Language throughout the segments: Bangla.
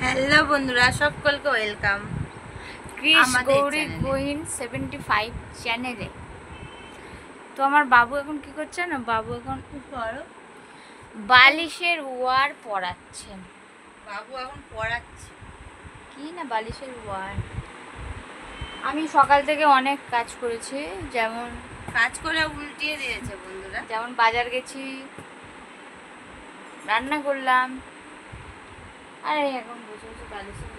হ্যালো বন্ধুরা, সকলকে ওয়েলকাম ক্রিস গৌরী গোহিন 75 চ্যানেলে। তো আমার বাবু এখন কি করছে না, বাবু এখন বালিশের ওয়ার পড়াচ্ছেন। বাবু এখন পড়াচ্ছে কি না বালিশের ওয়ার। আমি সকাল থেকে অনেক কাজ করেছি, যেমন কাজ করে উল্টিয়ে দিয়েছে বন্ধুরা। যেমন বাজার গেছি, রান্না করলাম, আর এই এখন বসে বসে বালিশের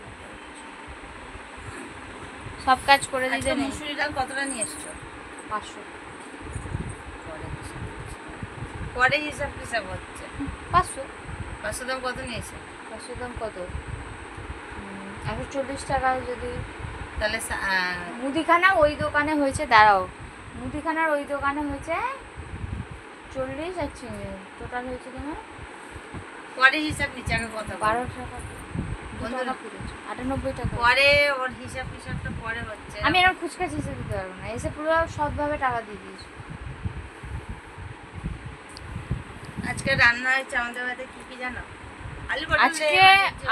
সব কাজ করে দিতে নেই। মুসুরি ডাল কতটা নিয়ে এসছো? 500। পরে হিসাব হিসাব হচ্ছে। 500 দাম কত নিয়েছে? 500 দাম কত? 140 টাকা। যদি তাহলে মুদিখানা ওই দোকানে হয়েছে, দাঁড়াও, মুদিখানার ওই দোকানে হয়েছে 40, আর টোটাল হয়েছে তোমার পরে হিসাব নিচ্ছে। আগে কথা 12 টাকা, 98 টাকা। পরে ওর হিসাবটা পরে হচ্ছে। আমি এরকম খুচকাচ হিসেবে দিতে পারবো না, এসে পুরো সৎভাবে টাকা দিয়ে দিয়েছি। আজকে রান্না হয়েছে আমাদের বাড়িতে কি কি জানো?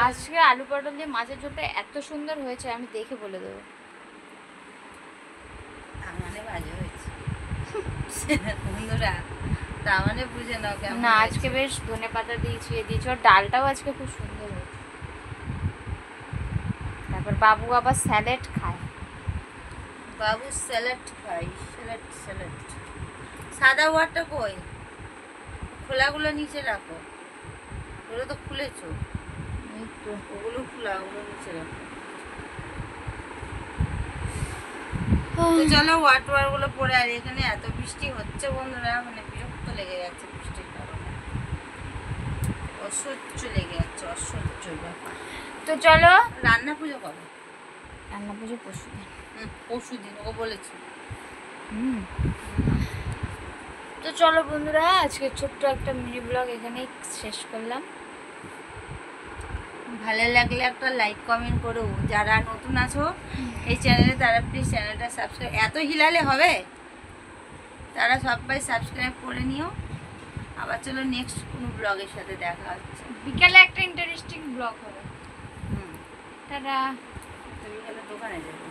আজকে আলু পটল দিয়ে মাছের ঝোলটা এত সুন্দর হয়েছে, আমি দেখে বলে দেবো। মানে বাজে হয়েছে বন্ধুরা, তার মানে বুঝে নাও কেমন। না, আজকে বেশ ধনে পাতা দিয়েছি, ওর ডালটাও আজকে খুব সুন্দর হয়েছে। তারপর বাবু আবার স্যালাড খায়। বাবু স্যালাড খায়। স্যালাড সাদা ওয়ারটা কই? খোলাগুলো নিচে রাখো। ওগুলো তো খুলেছো। এই তো ওগুলো খোলা, ওগুলো নিচে রাখো। তো চলো ওয়ার গুলো পরে। আর এখানে এত বৃষ্টি হচ্ছে বন্ধুরা, মানে বিরক্ত লেগে যাচ্ছে বৃষ্টির কারণে। অসহ্য লেগে যাচ্ছে, অসহ্য ব্যাপার। তো চলো, রান্না পুজো কবে? রান্না পুজো পরশুদিন। পরশুদিন ও বলেছে। তো চলো বন্ধুরা, আজকে ছোট্ট একটা মিনি ব্লগ এখানেই শেষ করলাম। ভালো লাগলে একটা লাইক কমেন্ট করো। যারা নতুন আছো এই চ্যানেলে, তারা প্লিজ চ্যানেলটা সাবস্ক্রাইব। এত হিলালে হবে? তারা সবাই সাবস্ক্রাইব করে নিও। আবার চলো নেক্সট কোনো ব্লগের সাথে দেখা হচ্ছে। বিকালে একটা ইন্টারেস্টিং ব্লগ হবে। টাটা। টাটা। বিকালে দোকানে যাবো।